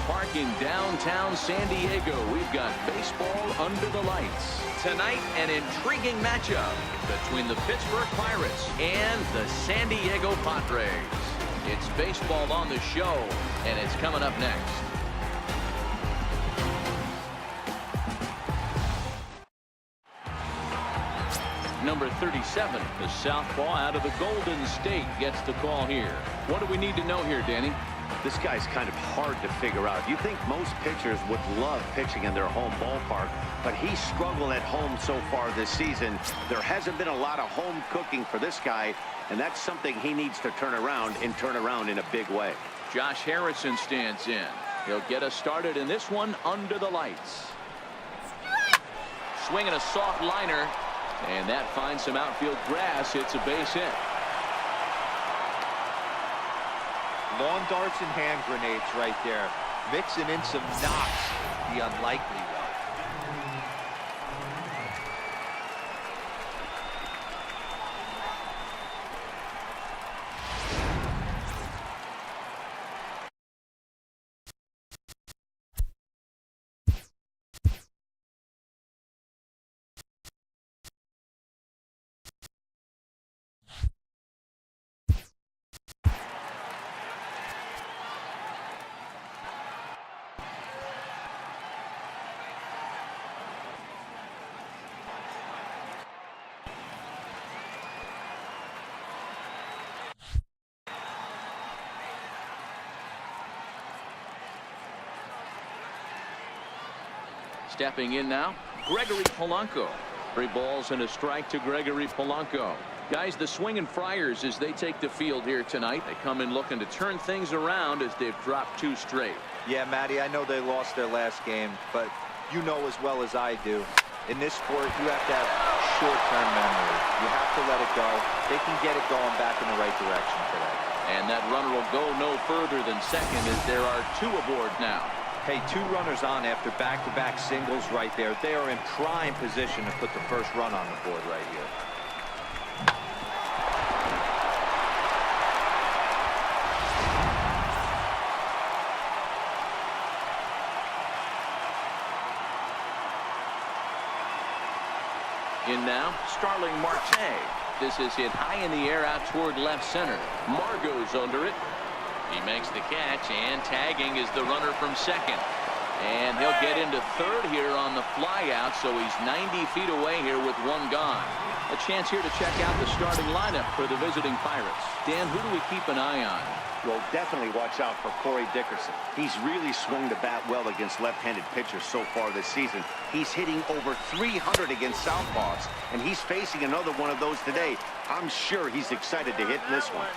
Park in downtown San Diego. We've got baseball under the lights. Tonight, an intriguing matchup between the Pittsburgh Pirates and the San Diego Padres. It's baseball on the show, and it's coming up next. Number 37, the southpaw out of the Golden State, gets the call here. What do we need to know here, Danny? This guy's kind of hard to figure out. You think most pitchers would love pitching in their home ballpark, but he's struggled at home so far this season. There hasn't been a lot of home cooking for this guy, and that's something he needs to turn around in a big way. Josh Harrison stands in. He'll get us started in this one under the lights. Swinging a soft liner. And that finds some outfield grass. It's a base hit. Lawn darts and hand grenades right there. Mixing in some knocks. The unlikely one. Stepping in now, Gregory Polanco. 3 balls and a strike to Gregory Polanco. Guys, the swinging Friars as they take the field here tonight. They come in looking to turn things around as they've dropped 2 straight. Yeah, Matty, I know they lost their last game, but you know as well as I do, in this sport, you have to have short-term memory. You have to let it go. They can get it going back in the right direction today. And that runner will go no further than second as there are 2 aboard now. Hey, 2 runners on after back-to-back singles right there. They are in prime position to put the first run on the board right here. In now, Starling Marte. This is hit high in the air out toward left center. Margot's under it. He makes the catch, and tagging is the runner from second. And he'll get into third here on the flyout, so he's 90 feet away here with 1 gone. A chance here to check out the starting lineup for the visiting Pirates. Dan, who do we keep an eye on? Well, definitely watch out for Corey Dickerson. He's really swung the bat well against left-handed pitchers so far this season. He's hitting over 300 against southpaws, and he's facing another one of those today. I'm sure he's excited to hit this one.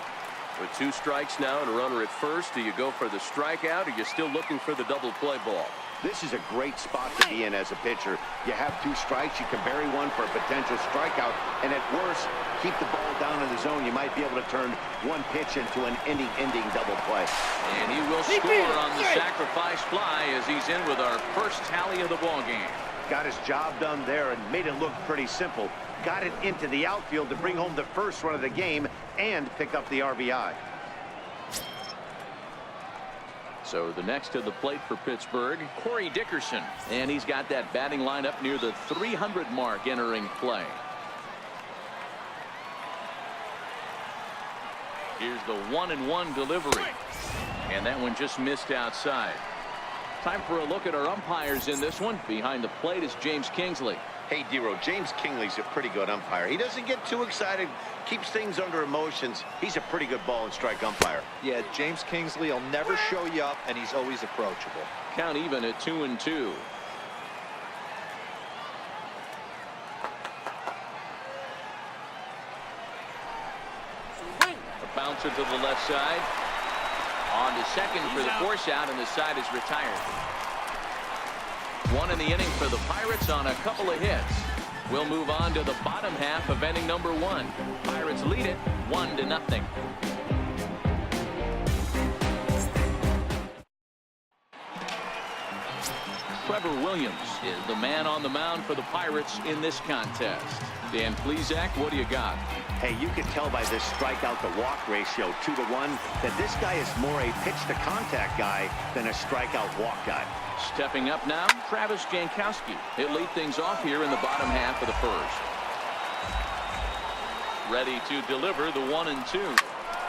With 2 strikes now and a runner at first, do you go for the strikeout, or are you still looking for the double play ball? This is a great spot to be in as a pitcher. You have 2 strikes, you can bury one for a potential strikeout, and at worst, keep the ball down in the zone. You might be able to turn 1 pitch into an inning-ending double play. And he will score on the sacrifice fly as he's in with our first tally of the ball game. Got his job done there and made it look pretty simple. Got it into the outfield to bring home the first run of the game and pick up the RBI. So the next to the plate for Pittsburgh, Corey Dickerson. And he's got that batting lineup near the 300 mark entering play. Here's the 1-1 delivery. And that one just missed outside. Time for a look at our umpires in this one. Behind the plate is James Kingsley. Hey, Dero, James Kingsley's a pretty good umpire. He doesn't get too excited, keeps things under emotions. He's a pretty good ball and strike umpire. Yeah, James Kingsley will never show you up, and he's always approachable. Count even at 2-2. A bouncer to the left side. On to second for the force out, and the side is retired. 1 in the inning for the Pirates on a couple of hits. We'll move on to the bottom half of inning number 1. Pirates lead it 1-0. Trevor Williams is the man on the mound for the Pirates in this contest. Dan Plesac, what do you got? Hey, you can tell by this strikeout to walk ratio 2-to-1 that this guy is more a pitch to contact guy than a strikeout walk guy. Stepping up now, Travis Jankowski. He'll lead things off here in the bottom half of the first. Ready to deliver the 1-2.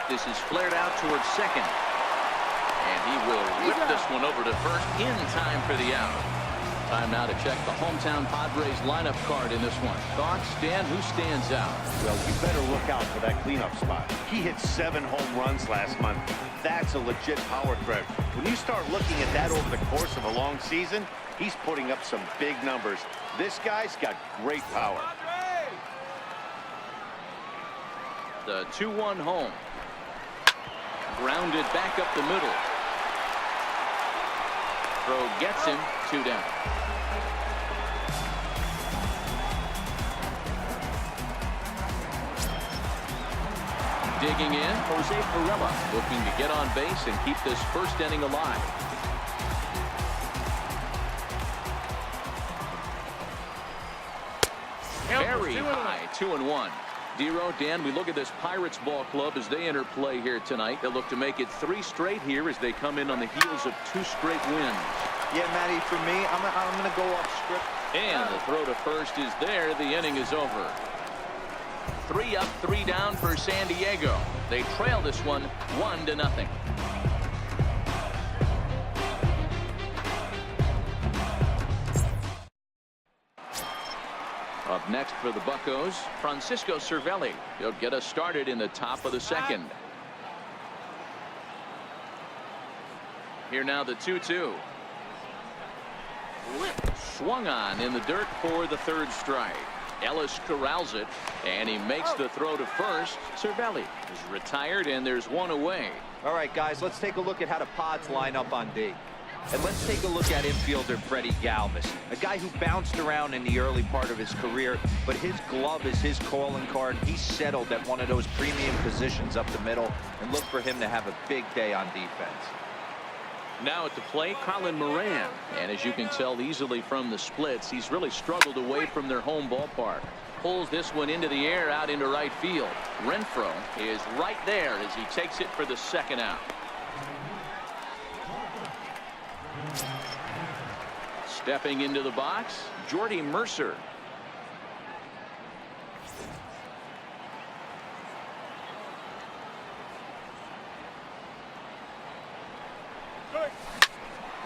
This is flared out towards second. And he will whip this one over to first in time for the out. Time now to check the hometown Padres lineup card in this one. Thoughts, Dan? Who stands out? Well, you better look out for that cleanup spot. He hit 7 home runs last month. That's a legit power threat. When you start looking at that over the course of a long season, he's putting up some big numbers. This guy's got great power. The 2-1 home. Grounded back up the middle. Throw gets him, 2 down. Digging in, Jose Pirela, looking to get on base and keep this first inning alive. Very high, 2-1. Dero, Dan, we look at this Pirates ball club as they enter play here tonight. They'll look to make it 3 straight here as they come in on the heels of 2 straight wins. Yeah, Matty, for me, I'm going to go off script. And the throw to first is there. The inning is over. 3 up, 3 down for San Diego. They trail this one 1-0. Up next for the Buccos, Francisco Cervelli. He'll get us started in the top of the second. Here now the 2-2. Swung on in the dirt for the 3rd strike. Ellis corrals it, and he makes the throw to first. Cervelli is retired, and there's 1 away. All right, guys, let's take a look at how the Pods line up on D. And let's take a look at infielder Freddie Galvis, a guy who bounced around in the early part of his career, but his glove is his calling card. He's settled at one of those premium positions up the middle, and look for him to have a big day on defense. Now at the plate, Colin Moran. And as you can tell easily from the splits, he's really struggled away from their home ballpark. Pulls this one into the air out into right field. Renfroe is right there as he takes it for the 2nd out. Stepping into the box, Jordy Mercer.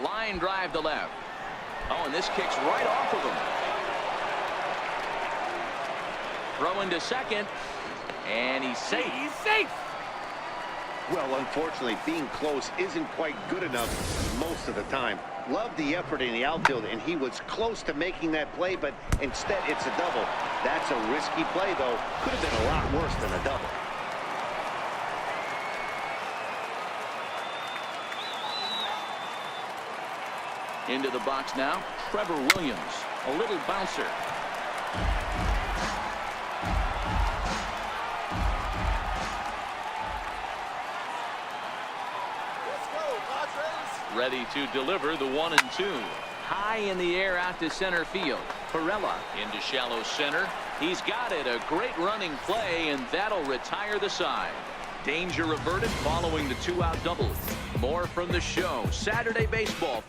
Line drive to left. Oh, and this kicks right off of him. Throwing to second, and he's safe. He's safe. Well, unfortunately, being close isn't quite good enough most of the time. Loved the effort in the outfield, and he was close to making that play, but instead it's a double. That's a risky play, though. Could have been a lot worse than a double. Into the box now, Trevor Williams, a little bouncer. Let's go, Padres. Ready to deliver the 1-2. High in the air out to center field. Pirela into shallow center. He's got it. A great running play, and that'll retire the side. Danger averted following the 2-out double. More from the show. Saturday baseball.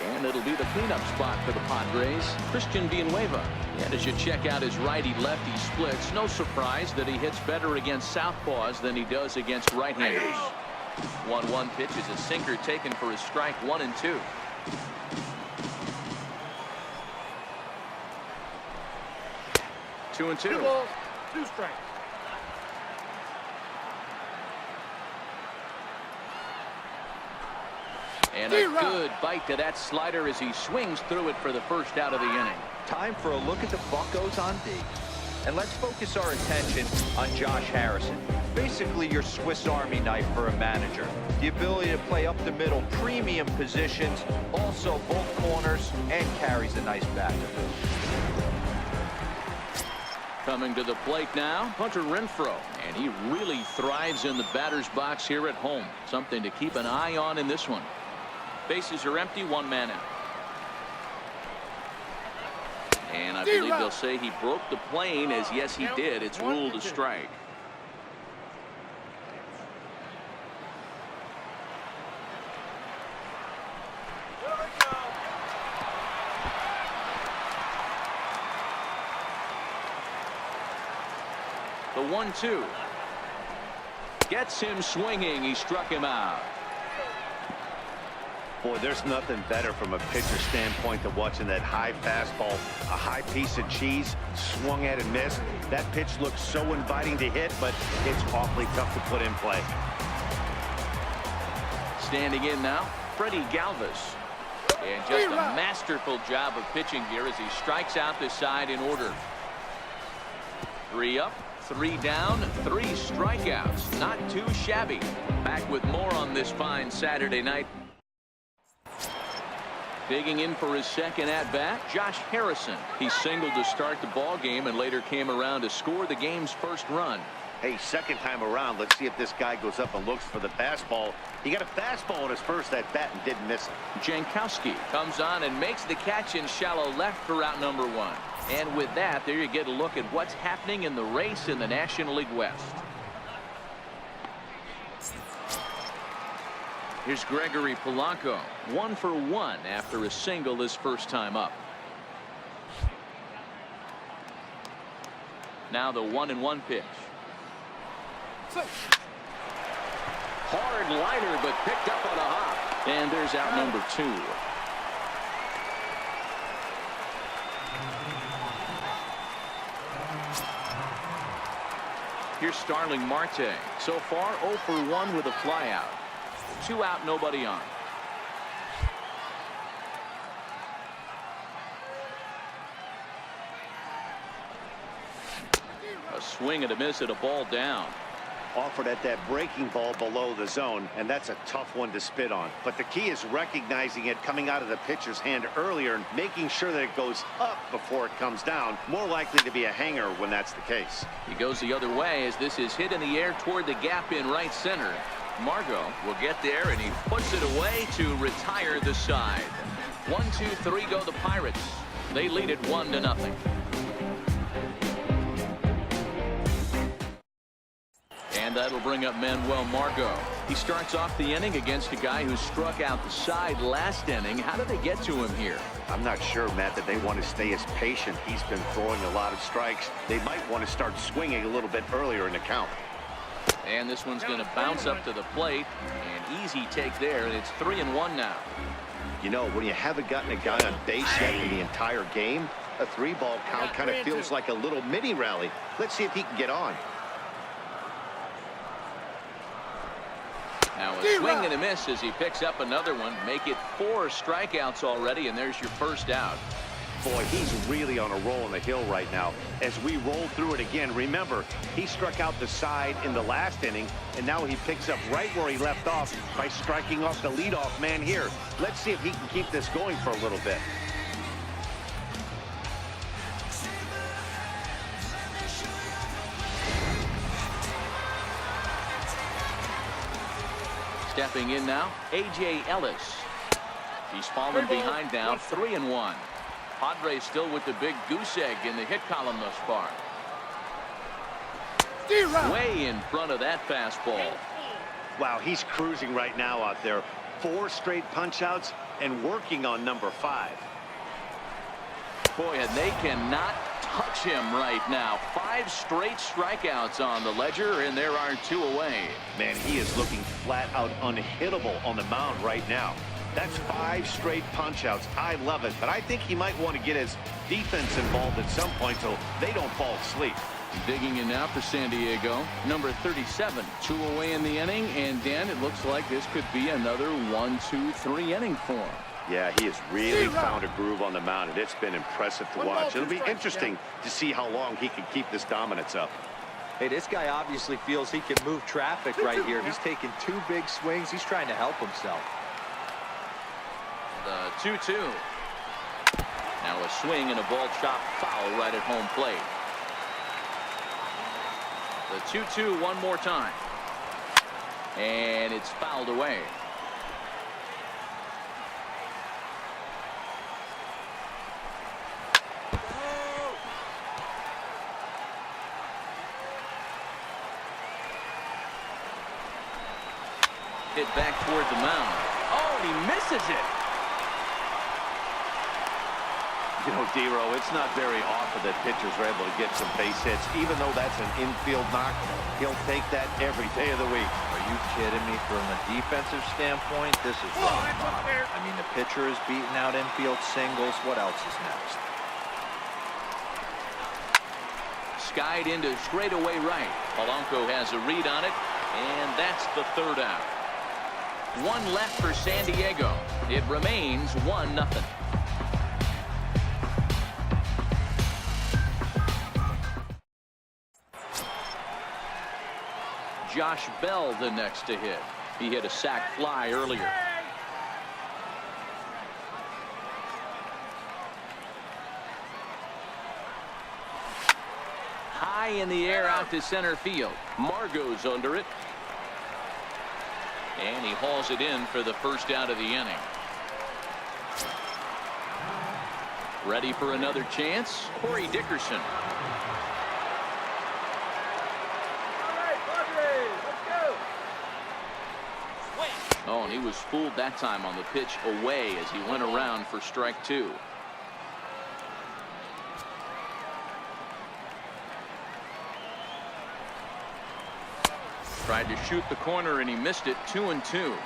And it'll be the cleanup spot for the Padres, Christian Villanueva. And as you check out his righty-lefty splits, no surprise that he hits better against southpaws than he does against right-handers. 1-1 pitch is a sinker taken for his strike 1-2. Two and two. 2 balls, 2 strikes. And a good bite to that slider as he swings through it for the 1st out of the inning. Time for a look at the Buccos on D. And let's focus our attention on Josh Harrison. Basically your Swiss Army knife for a manager. The ability to play up the middle, premium positions, also both corners, and carries a nice bat. Coming to the plate now, Hunter Renfroe. And he really thrives in the batter's box here at home. Something to keep an eye on in this one. Bases are empty, 1 man out. And I believe they'll say he broke the plane, as yes he did. It's ruled a strike. The 1-2 gets him swinging. He struck him out. Boy, there's nothing better from a pitcher standpoint than watching that high fastball, a high piece of cheese, swung at and missed. That pitch looks so inviting to hit, but it's awfully tough to put in play. Standing in now, Freddie Galvis. And just a masterful job of pitching here as he strikes out the side in order. 3 up, 3 down, 3 strikeouts. Not too shabby. Back with more on this fine Saturday night. Digging in for his second at-bat, Josh Harrison. He singled to start the ball game and later came around to score the game's first run. Hey, second time around, let's see if this guy goes up and looks for the fastball. He got a fastball in his first at-bat and didn't miss it. Jankowski comes on and makes the catch in shallow left for out number 1. And with that, there you get a look at what's happening in the race in the National League West. Here's Gregory Polanco, 1 for 1 after a single his first time up. Now the 1-1 pitch. Hard liner, but picked up on a hop. And there's out number 2. Here's Starling Marte. So far 0 for 1 with a flyout. 2 out, nobody on. A swing and a miss at a ball down. Offered at that breaking ball below the zone, and that's a tough one to spit on. But the key is recognizing it coming out of the pitcher's hand earlier and making sure that it goes up before it comes down. More likely to be a hanger when that's the case. He goes the other way as this is hit in the air toward the gap in right center. Margot will get there, and he puts it away to retire the side. 1, 2, 3 go the Pirates. They lead it 1-0. And that'll bring up Manuel Margot. He starts off the inning against a guy who struck out the side last inning. How did they get to him here? I'm not sure, Matt, that they want to stay as patient. He's been throwing a lot of strikes. They might want to start swinging a little bit earlier in the count. And this one's going to bounce up to the plate. An easy take there, and it's 3-1 now. You know, when you haven't gotten a guy on base yet in the entire game, a 3-ball count kind of feels like a little mini rally. Let's see if he can get on. Now a swing and a miss as he picks up another one. Make it 4 strikeouts already, and there's your first out. Boy, he's really on a roll on the hill right now. As we roll through it again, remember, he struck out the side in the last inning, and now he picks up right where he left off by striking off the leadoff man here. Let's see if he can keep this going for a little bit. Stepping in now, A.J. Ellis. He's fallen behind now, 3-1. Padres still with the big goose egg in the hit column thus far. Way in front of that fastball. Wow, he's cruising right now out there. 4 straight punch-outs and working on number 5. Boy, and they cannot touch him right now. 5 straight strikeouts on the ledger, and there are 2 away. Man, he is looking flat out unhittable on the mound right now. That's 5 straight punch-outs. I love it, but I think he might want to get his defense involved at some point so they don't fall asleep. Digging in now for San Diego, number 37. 2 away in the inning, and Dan, it looks like this could be another 1, 2, 3 inning for him. Yeah, he has really found a groove on the mound, and it's been impressive to watch. It'll be interesting to see how long he can keep this dominance up. Hey, this guy obviously feels he can move traffic right here. He's taking 2 big swings. He's trying to help himself. The 2-2. Now a swing and a ball chopped foul right at home plate. The 2-2 one more time. And it's fouled away. Hit back toward the mound. Oh, he misses it. You know, D-Row, it's not very often that pitchers are able to get some base hits. Even though that's an infield knock, he'll take that every day of the week. Are you kidding me? From a defensive standpoint, this is rock bottom. I mean, the pitcher is beating out infield singles. What else is next? Skied into straightaway right. Polanco has a read on it, and that's the third out. One left for San Diego. It remains 1-0. Josh Bell the next to hit. He hit a sac fly earlier. High in the air out to center field. Margot's under it. And he hauls it in for the first out of the inning. Ready for another chance? Corey Dickerson. Oh, and he was fooled that time on the pitch away as he went around for strike two. Tried to shoot the corner and he missed it. 2-2.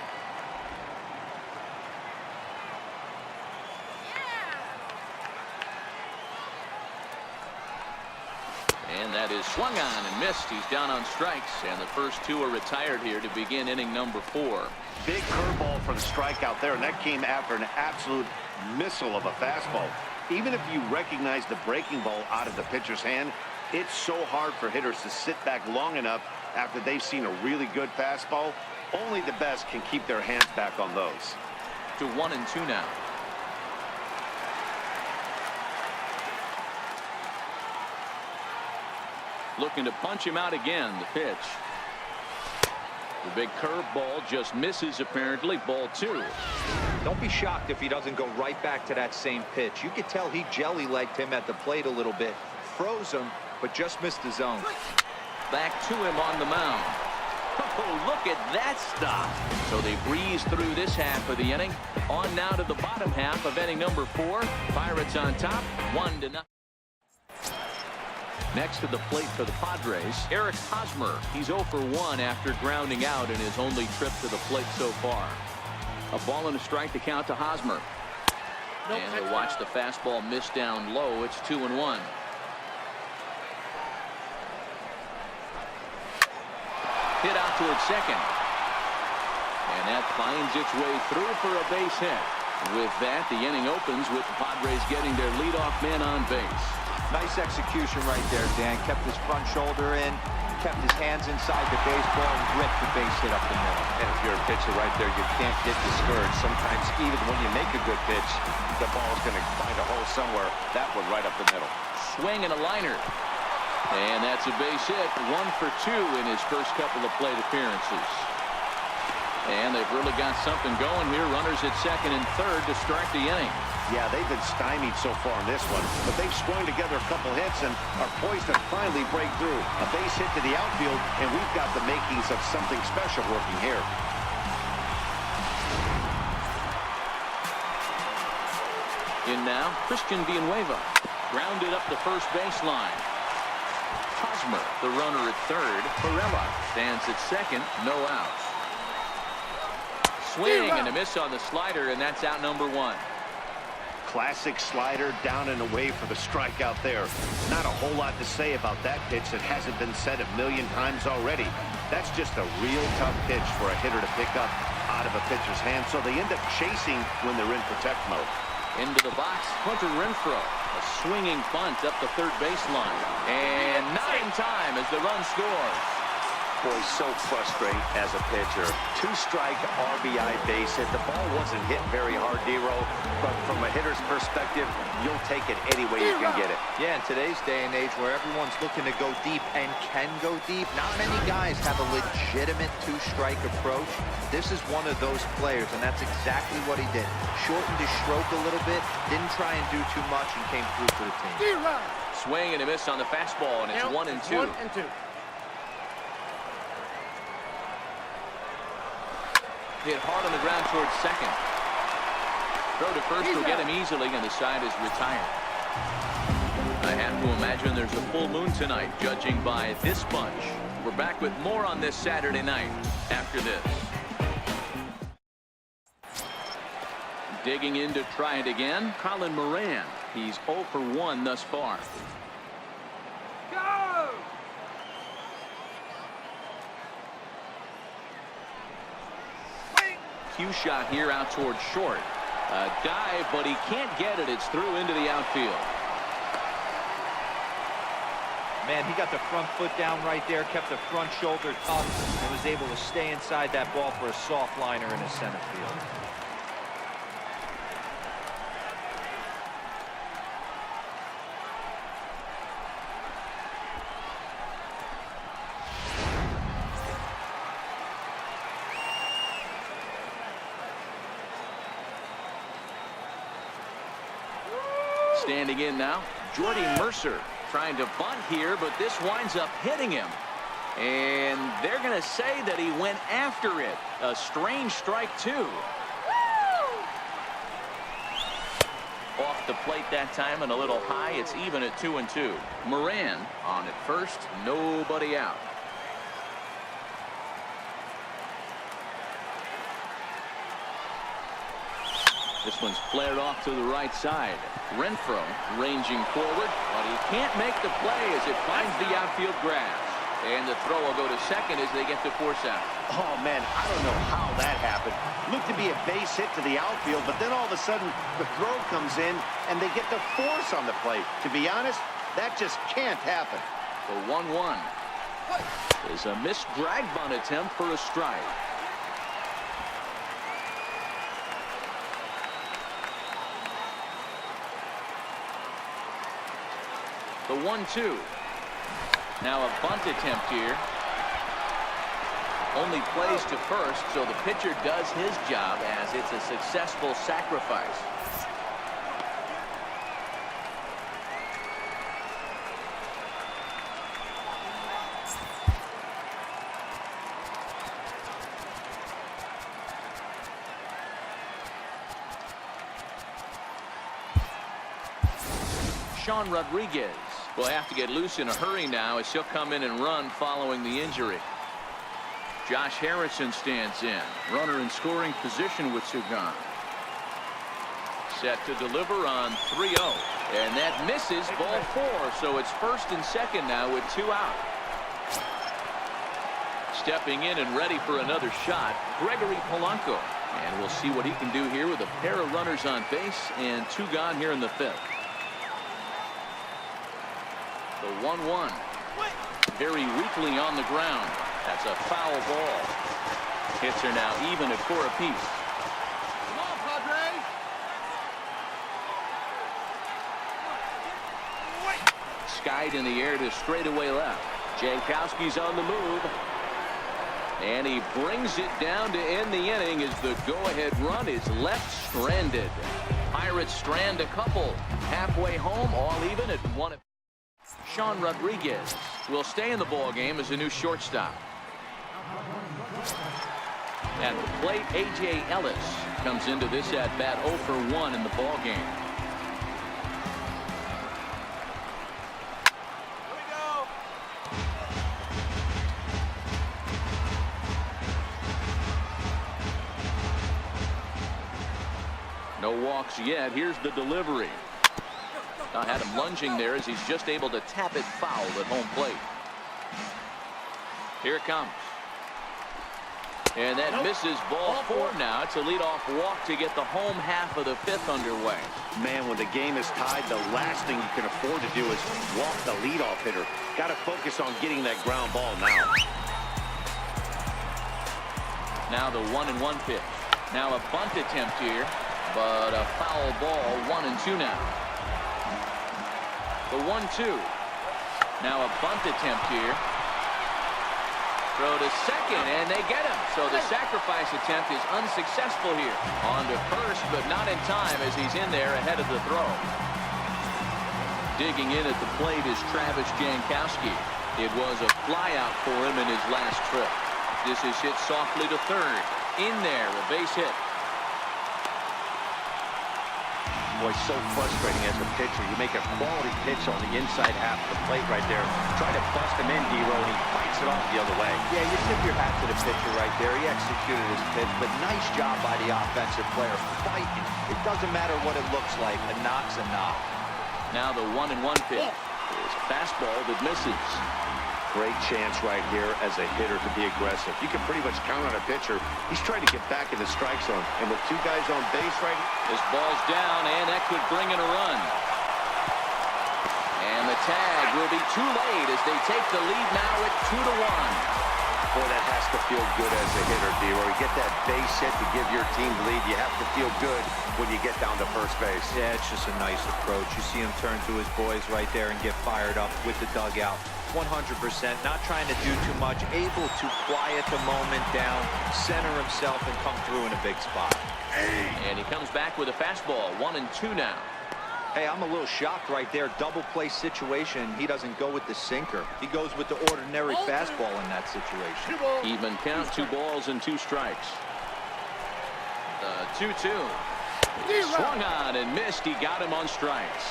And that is swung on and missed. He's down on strikes, and the first two are retired here to begin inning number 4. Big curveball for the strikeout there, and that came after an absolute missile of a fastball. Even if you recognize the breaking ball out of the pitcher's hand, it's so hard for hitters to sit back long enough after they've seen a really good fastball. Only the best can keep their hands back on those. To 1-2 now. Looking to punch him out again. The pitch. The big curveball just misses apparently. Ball 2. Don't be shocked if he doesn't go right back to that same pitch. You could tell he jelly-legged him at the plate a little bit. Froze him, but just missed the zone. Back to him on the mound. Oh, look at that stop. So they breeze through this half of the inning. On now to the bottom half of inning number 4. Pirates on top, 1-0. Next to the plate for the Padres, Eric Hosmer. He's 0 for 1 after grounding out in his only trip to the plate so far. A ball and a strike to count to Hosmer. And he'll watch the fastball miss down low. It's 2-1. Hit out towards second. And that finds its way through for a base hit. With that, the inning opens with the Padres getting their leadoff man on base. Nice execution right there, Dan. Kept his front shoulder in, kept his hands inside the baseball, and ripped the base hit up the middle. And if you're a pitcher right there, you can't get discouraged. Sometimes even when you make a good pitch, the ball's going to find a hole somewhere. That one right up the middle. Swing and a liner. And that's a base hit. 1 for 2 in his first couple of plate appearances. And they've really got something going here. Runners at second and third to start the inning. Yeah, they've been stymied so far in this one, but they've strung together a couple hits and are poised to finally break through. A base hit to the outfield, and we've got the makings of something special working here. In now, Christian Villanueva. Grounded up the first baseline. Hosmer, the runner at third. Perella stands at second. No outs. Swing and a miss on the slider, and that's out number 1. Classic slider down and away for the strikeout there. Not a whole lot to say about that pitch that hasn't been said a million times already. That's just a real tough pitch for a hitter to pick up out of a pitcher's hand, so they end up chasing when they're in protect mode. Into the box, Hunter Renfroe. A swinging bunt up the third baseline. And not in time as the run scores. Boy, so frustrating as a pitcher. 2-strike RBI base hit. The ball wasn't hit very hard, D-Row, but from a hitter's perspective, you'll take it any way you can get it. Yeah, in today's day and age where everyone's looking to go deep and can go deep, not many guys have a legitimate 2-strike approach. This is one of those players, and that's exactly what he did. Shortened his stroke a little bit, didn't try and do too much, and came through for the team. Swing and a miss on the fastball, and it's 1-2. 1-2. Hit hard on the ground towards second. Throw to first will get him easily, and the side is retired. I have to imagine there's a full moon tonight, judging by this bunch. We're back with more on this Saturday night after this. Digging in to try it again, Colin Moran. He's 0 for 1 thus far. Go! Cue shot here out towards short. A dive, but he can't get it. It's through into the outfield. Man, he got the front foot down right there, kept the front shoulder tough, and was able to stay inside that ball for a soft liner in the center field. Standing in now, Jordy Mercer trying to bunt here, but this winds up hitting him. And they're going to say that he went after it. A strange strike, too. Off the plate that time and a little high. It's even at 2-2. Moran on at first, nobody out. This one's flared off to the right side. Renfroe ranging forward, but he can't make the play as it finds the outfield grass. And the throw will go to second as they get the force out. Oh, man, I don't know how that happened. Looked to be a base hit to the outfield, but then all of a sudden the throw comes in and they get the force on the plate. To be honest, that just can't happen. The 1-1 is a missed drag bunt attempt for a strike. The 1-2. Now a bunt attempt here. Only plays to first, so the pitcher does his job as it's a successful sacrifice. Sean Rodriguez will have to get loose in a hurry now as he'll come in and run following the injury. Josh Harrison stands in. Runner in scoring position with Sugan. Set to deliver on 3-0. And that misses, ball 4. So it's first and second now with 2 out. Stepping in and ready for another shot, Gregory Polanco. And we'll see what he can do here with a pair of runners on base and 2 gone here in the 5th. The 1-1. Very weakly on the ground. That's a foul ball. Hits are now even at 4 apiece. Come on, Padres! Skied in the air to straightaway left. Jankowski's on the move. And he brings it down to end the inning as the go-ahead run is left stranded. Pirates strand a couple. Halfway home, all even at 1. Sean Rodriguez will stay in the ball game as a new shortstop. At the plate, A.J. Ellis comes into this at bat 0 for 1 in the ball game. Here we go. No walks yet. Here's the delivery. I had him lunging there as he's just able to tap it foul at home plate. Here it comes. And that misses ball 4 now. It's a leadoff walk to get the home half of the 5th underway. Man, when the game is tied, the last thing you can afford to do is walk the leadoff hitter. Got to focus on getting that ground ball now. Now the 1-1 pitch. Now a bunt attempt here, but a foul ball. 1-2 now. The 1-2. Now a bunt attempt here. Throw to second, and they get him. So the sacrifice attempt is unsuccessful here. On to first, but not in time as he's in there ahead of the throw. Digging in at the plate is Travis Jankowski. It was a flyout for him in his last trip. This is hit softly to third. in there, a base hit. Boy, so frustrating as a pitcher. You make a quality pitch on the inside half of the plate right there. Try to bust him in, D-Row, and he fights it off the other way. Yeah, you tip your hat to the pitcher right there. He executed his pitch, but nice job by the offensive player fighting. It doesn't matter what it looks like. A knock's a knock. Now the 1-1 pitch is a fastball that misses. Great chance right here as a hitter to be aggressive. You can pretty much count on a pitcher. He's trying to get back in the strike zone. And with two guys on base right here. This ball's down, and that could bring in a run. And the tag will be too late as they take the lead now at 2-1. Boy, that has to feel good as a hitter, D-Row. You get that base hit to give your team the lead. You have to feel good when you get down to first base. Yeah, it's just a nice approach. You see him turn to his boys right there and get fired up with the dugout. 100%, not trying to do too much, able to quiet the moment down, center himself, and come through in a big spot. And he comes back with a fastball, 1-2 now. Hey, I'm a little shocked right there. Double play situation. He doesn't go with the sinker. He goes with the ordinary fastball in that situation. Even count, 2 balls and 2 strikes. The 2-2. He swung on and missed. He got him on strikes.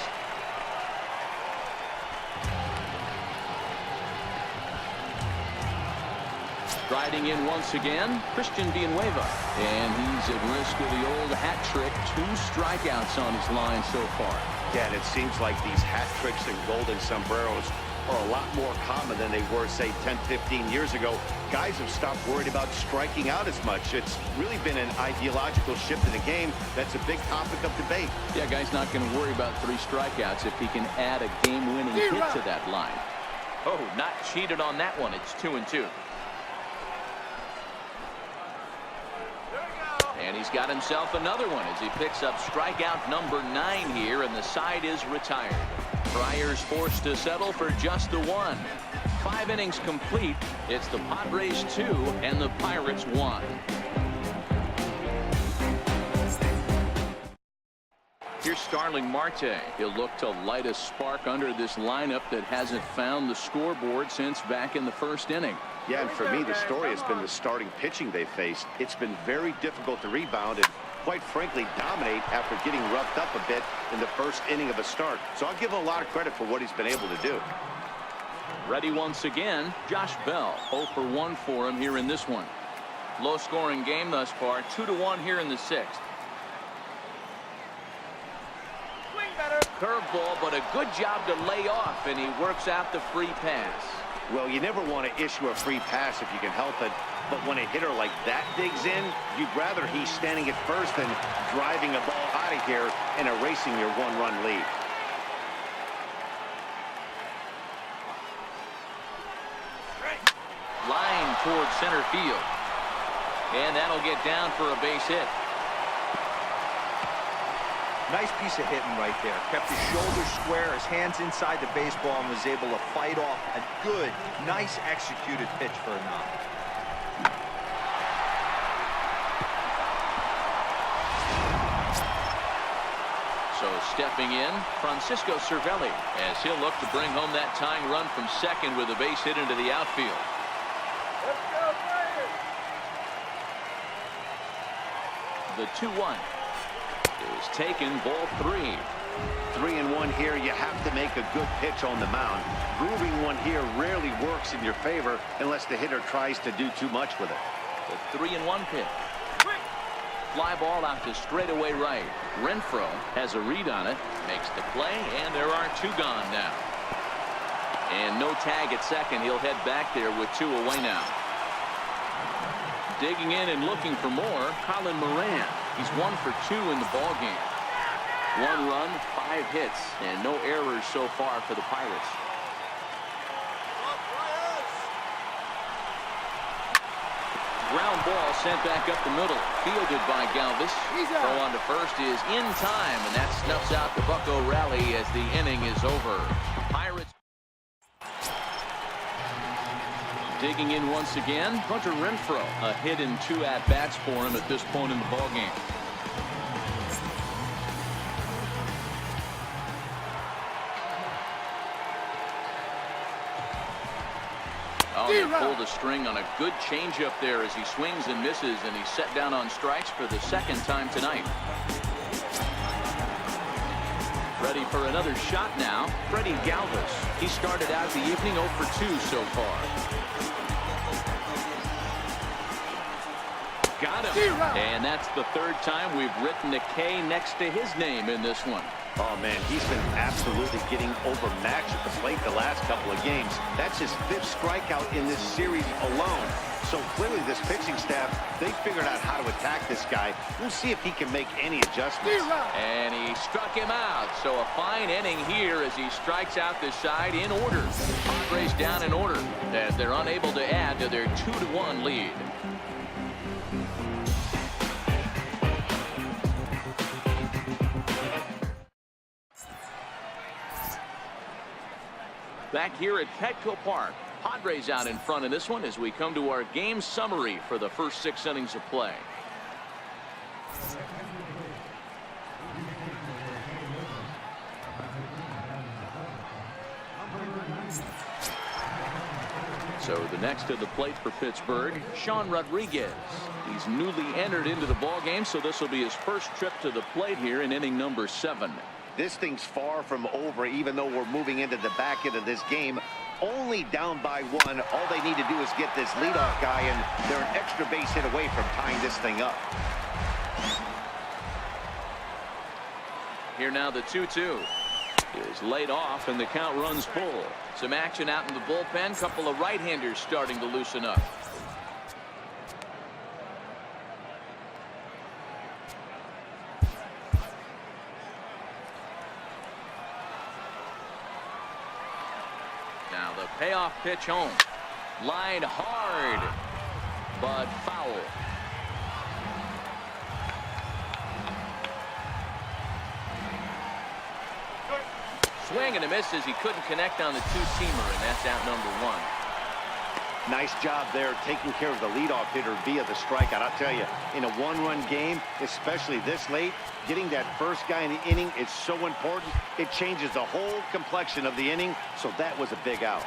Riding in once again, Christian Villanueva. And he's at risk of the old hat trick. 2 strikeouts on his line so far. Yeah, and it seems like these hat tricks and golden sombreros are a lot more common than they were, say, 10, 15 years ago. Guys have stopped worried about striking out as much. It's really been an ideological shift in the game. That's a big topic of debate. Yeah, guy's not going to worry about 3 strikeouts if he can add a game-winning hit to that line. Oh, not cheated on that one. It's 2-2. And he's got himself another one as he picks up strikeout number 9 here, and the side is retired. Friars forced to settle for just the 1. 5 innings complete. It's the Padres 2 and the Pirates 1. Here's Starling Marte. He'll look to light a spark under this lineup that hasn't found the scoreboard since back in the first inning. Yeah, and for me, the story has been the starting pitching they faced. It's been very difficult to rebound and, quite frankly, dominate after getting roughed up a bit in the first inning of a start. So I'll give him a lot of credit for what he's been able to do. Ready once again, Josh Bell. 0 for 1 for him here in this one. Low-scoring game thus far, 2-1 here in the 6th. Curveball, but a good job to lay off, and he works out the free pass. Well, you never want to issue a free pass if you can help it, but when a hitter like that digs in, you'd rather he's standing at first than driving a ball out of here and erasing your 1-run lead. Line towards center field, and that'll get down for a base hit. Nice piece of hitting right there. Kept his shoulders square, his hands inside the baseball, and was able to fight off a good, nice executed pitch for a knock. So stepping in, Francisco Cervelli, as he'll look to bring home that tying run from second with a base hit into the outfield. Let's go, Pirates! The 2-1. Is taken, ball 3. 3-1 here. You have to make a good pitch on the mound. Grooving one here rarely works in your favor unless the hitter tries to do too much with it. The 3-1 pitch. Fly ball out to straightaway right. Renfroe has a read on it, makes the play, and there are 2 gone now. And no tag at second. He'll head back there with 2 away now. Digging in and looking for more, Colin Moran. He's 1 for 2 in the ball game. 1 run, 5 hits, and no errors so far for the Pirates. Ground ball sent back up the middle, fielded by Galvis. Throw on to first is in time, and that snuffs out the Bucco rally as the inning is over. Pirates digging in once again. Hunter Renfroe, a hit in 2 at-bats for him at this point in the ballgame. Oh, they pulled the string on a good changeup there as he swings and misses, and he's set down on strikes for the second time tonight. Ready for another shot now, Freddie Galvis. He started out the evening 0 for 2 so far. Got him. And that's the third time we've written a K next to his name in this one. Oh, man, he's been absolutely getting overmatched at the plate the last couple of games. That's his 5th strikeout in this series alone. So clearly this pitching staff, they figured out how to attack this guy. We'll see if he can make any adjustments. And he struck him out. So a fine inning here as he strikes out this side in order. Padres down in order as they're unable to add to their 2-1 lead. Back here at Petco Park, Padres out in front of this one as we come to our game summary for the first 6 innings of play. So the next to the plate for Pittsburgh, Sean Rodriguez. He's newly entered into the ball game, so this will be his first trip to the plate here in inning number 7. This thing's far from over, even though we're moving into the back end of this game. Only down by 1. All they need to do is get this leadoff guy, and they're an extra base hit away from tying this thing up. Here now the 2-2 is laid off, and the count runs full. Some action out in the bullpen. Couple of right-handers starting to loosen up. Now the payoff pitch home. Line hard, but foul. Swing and a miss as he couldn't connect on the 2-seamer, and that's out number 1. Nice job there taking care of the leadoff hitter via the strikeout. I'll tell you, in a 1-run game, especially this late, getting that first guy in the inning is so important. It changes the whole complexion of the inning, so that was a big out.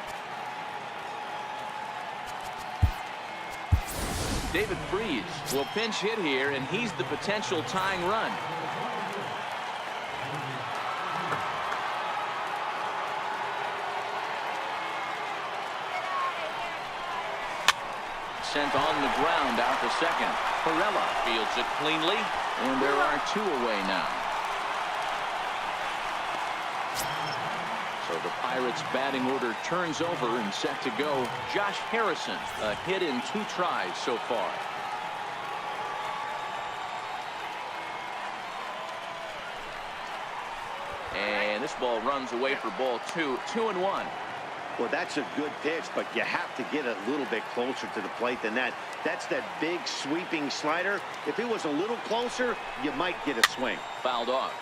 David Freese will pinch hit here, and he's the potential tying run. Sent on the ground out to second. Perella fields it cleanly, and there are 2 away now. So the Pirates batting order turns over and set to go. Josh Harrison, a hit in 2 tries so far. And this ball runs away for ball 2. 2-1. Well, that's a good pitch, but you have to get a little bit closer to the plate than that. That's that big sweeping slider. If it was a little closer, you might get a swing. Fouled off.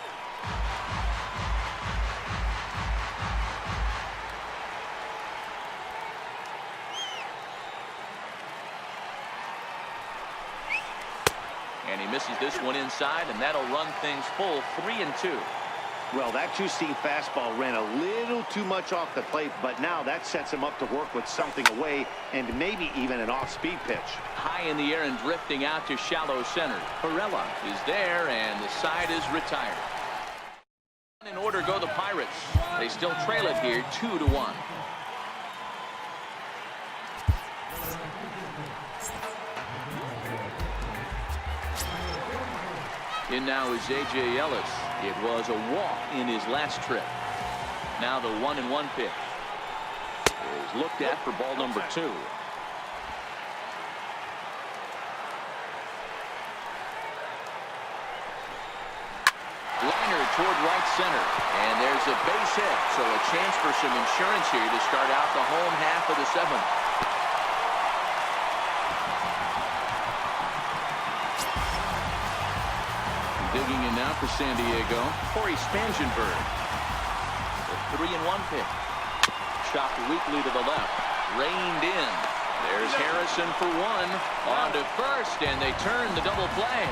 And he misses this one inside, and that'll run things full. 3-2. Well, that 2-seam fastball ran a little too much off the plate, but now that sets him up to work with something away and maybe even an off-speed pitch. High in the air and drifting out to shallow center. Perella is there, and the side is retired. In order go the Pirates. They still trail it here 2-1. In now is A.J. Ellis. It was a walk in his last trip. Now the 1-1 pitch is looked at for ball number 2. Liner toward right center, and there's a base hit, so a chance for some insurance here to start out the home half of the 7th. Digging in now for San Diego, Corey Spangenberg. The 3-1 pitch. Chopped weakly to the left. Reined in. There's Harrison for 1. On to first, and they turn the double play.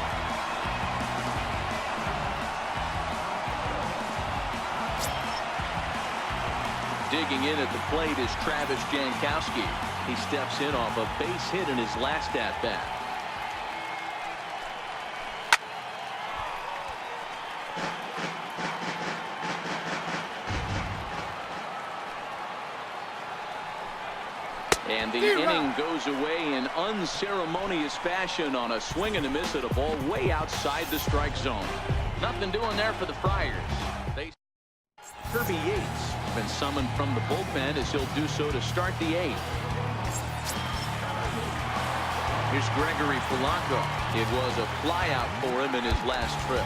Digging in at the plate is Travis Jankowski. He steps in off a base hit in his last at-bat. And the inning goes away in unceremonious fashion on a swing and a miss at a ball way outside the strike zone. Nothing doing there for the Friars. Kirby Yates been summoned from the bullpen as he'll do so to start the 8th. Here's Gregory Polanco. It was a flyout for him in his last trip.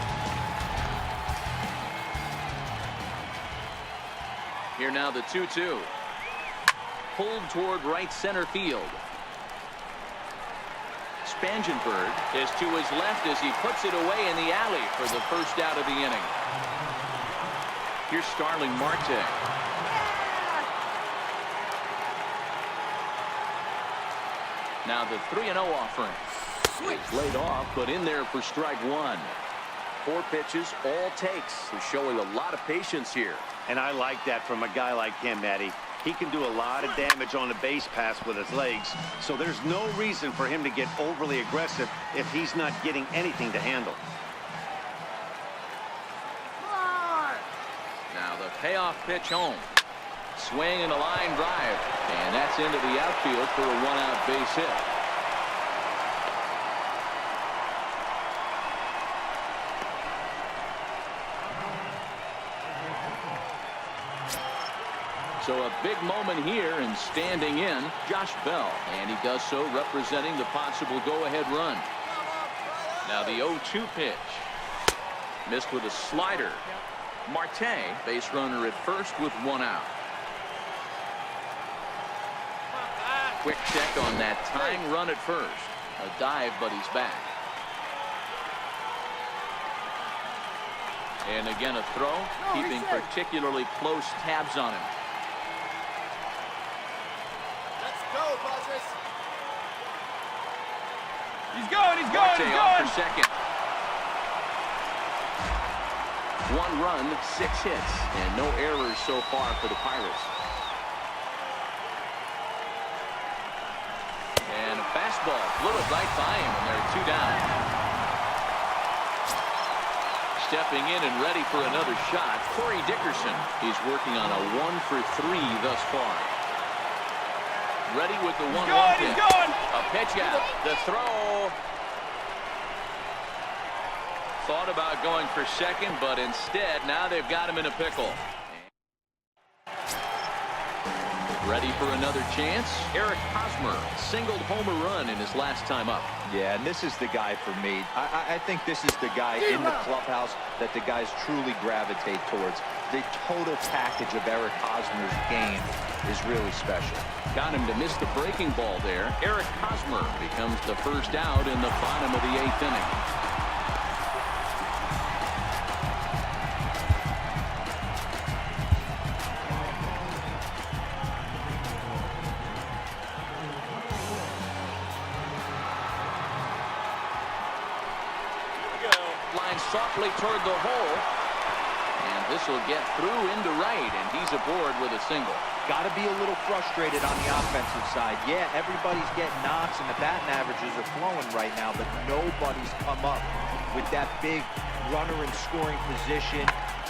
Here now the 2-2. Pulled toward right center field. Spangenberg is to his left as he puts it away in the alley for the first out of the inning. Here's Starling Marte. Now the 3-0 offering. It's laid off, but in there for strike 1. 4 pitches, all takes. He's showing a lot of patience here. And I like that from a guy like him, Matty. He can do a lot of damage on the base pass with his legs, so there's no reason for him to get overly aggressive if he's not getting anything to handle. Now the payoff pitch home. Swing and a line drive. And that's into the outfield for a 1-out base hit. So a big moment here, and standing in, Josh Bell. And he does so representing the possible go-ahead run. Now the 0-2 pitch. Missed with a slider. Marte, base runner at first with 1 out. Quick check on that tying run at first. A dive, but he's back. And again a throw, keeping particularly close tabs on him. Go, Padres. He's going, he's going, Marte he's off going. for second. 1 run, 6 hits, and no errors so far for the Pirates. And a fastball blew it right by him, and they're 2 down. Stepping in and ready for another shot, Corey Dickerson. He's working on a 1 for 3 thus far. Ready with the 1-1 pitch. A pitch out. The throw. Thought about going for second, but instead now they've got him in a pickle. Ready for another chance. Eric Hosmer singled home a run in his last time up. Yeah, and this is the guy for me. I think this is the guy in the clubhouse that the guys truly gravitate towards. The total package of Eric Hosmer's game is really special. Got him to miss the breaking ball there. Eric Hosmer becomes the first out in the bottom of the 8th inning. Line softly toward the hole. And this will get through into right, and he's aboard with a single. Got to be a little frustrated on the offensive side. Yeah, everybody's getting knocks and the batting averages are flowing right now, but nobody's come up with that big runner in scoring position,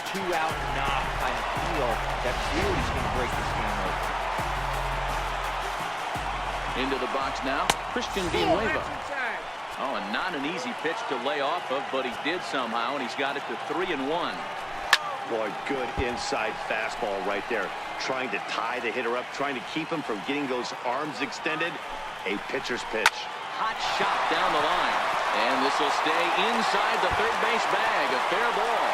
2-out knock kind of feel that really is going to break this game open. Into the box now, Christian Villanueva. Oh, and not an easy pitch to lay off of, but he did somehow, and he's got it to 3-1. Boy, good inside fastball right there. Trying to tie the hitter up, trying to keep him from getting those arms extended. A pitcher's pitch. Hot shot down the line. And this will stay inside the third base bag. A fair ball.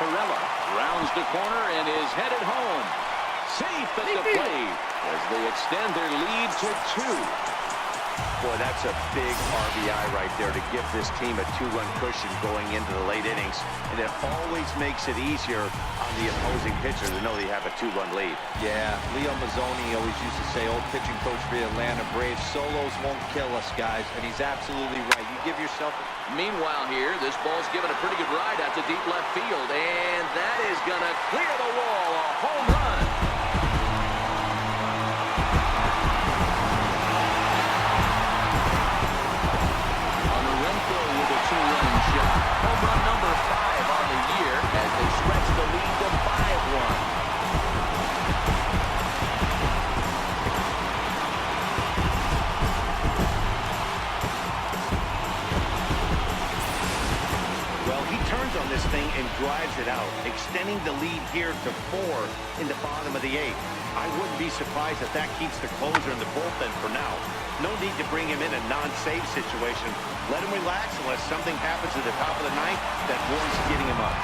Perella rounds the corner and is headed home. Safe at the plate as they extend their lead to 2. Boy, that's a big RBI right there to give this team a 2-run cushion going into the late innings. And it always makes it easier on the opposing pitcher to know they have a 2-run lead. Yeah, Leo Mazzoni always used to say, old pitching coach for the Atlanta Braves, solos won't kill us, guys. And he's absolutely right. You give yourself... Meanwhile here, this ball's given a pretty good ride out to deep left field. And that is going to clear the wall. A home run. With a 2-run shot. Home run number 5 on the year as they stretch the lead to 5-1. Well, he turns on this thing and drives it out, extending the lead here to 4 in the bottom of the 8th. I wouldn't be surprised if that keeps the closer in the bullpen for now. No need to bring him in a non-save situation. Let him relax unless something happens at the top of the 9th that warrants getting him up.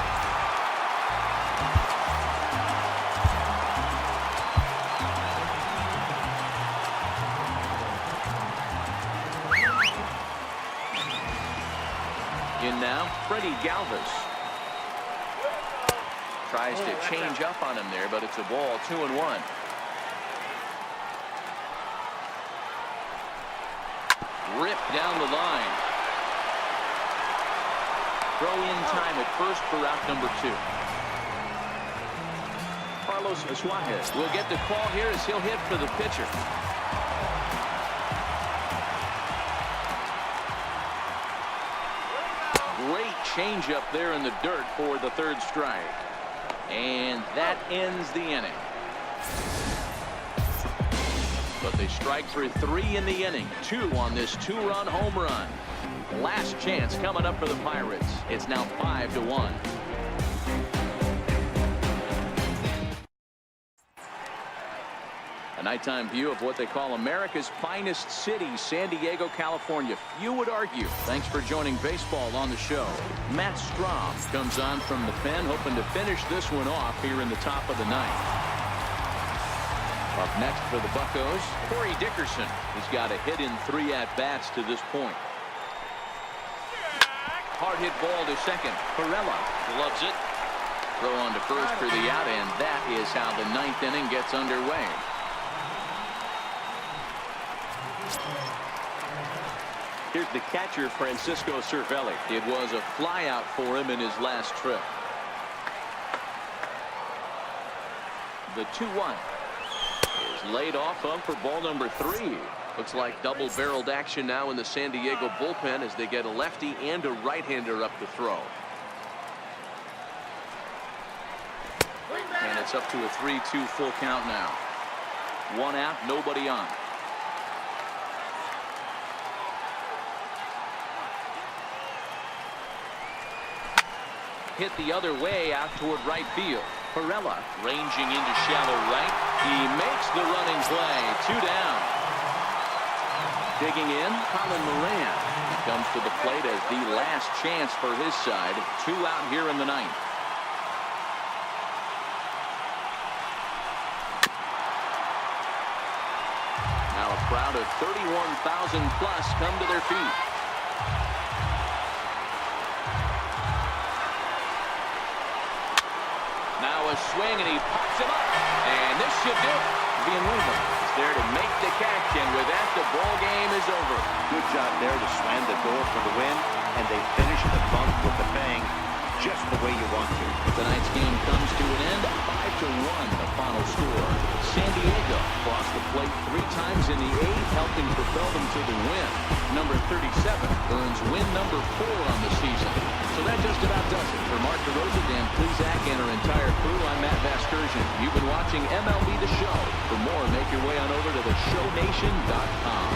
In now, Freddie Galvis. Tries to change up on him there, but it's a ball, 2-1. Ripped down the line. Throw in time at first for out number 2. Carlos Suarez will get the call here as he'll hit for the pitcher. Great changeup there in the dirt for the 3rd strike. And that ends the inning. But they strike for 3 in the inning. 2 on this 2-run home run. Last chance coming up for the Pirates. It's now 5-1. A nighttime view of what they call America's finest city, San Diego, California. Few would argue. Thanks for joining baseball on the show. Matt Strahm comes on from the pen, hoping to finish this one off here in the top of the 9th. Up next for the Buccos, Corey Dickerson. He's got a hit in 3 at-bats to this point. Hard hit ball to second. Perella gloves it. Throw on to first for the out, and that is how the 9th inning gets underway. Here's the catcher, Francisco Cervelli. It was a flyout for him in his last trip. The 2-1 is laid off up for ball number 3. Looks like double-barreled action now in the San Diego bullpen as they get a lefty and a right-hander up to throw. And it's up to a 3-2 full count now. 1 out, nobody on. Hit the other way out toward right field. Perella ranging into shallow right. He makes the running play. 2 down. Digging in, Colin Moran. He comes to the plate as the last chance for his side. 2 out here in the 9th. Now a crowd of 31,000 plus come to their feet. Now a swing, and he pops him up. And this should do it. Villanueva is there to make the catch, and with that, the ball game is over. Good job there to slam the door for the win, and they finish the bump with the bang just the way you want to. Tonight's game comes to an end, 5-1 the final score. San Diego crossed the plate 3 times in the 8th, helping propel them to the win. Number 37 earns win number 4 on the season. So that just about does it. For Mark DeRosa, Dan Plezak, and our entire crew, I'm Matt Vasgersian. You've been watching MLB The Show. For more, make your way on over to theshownation.com.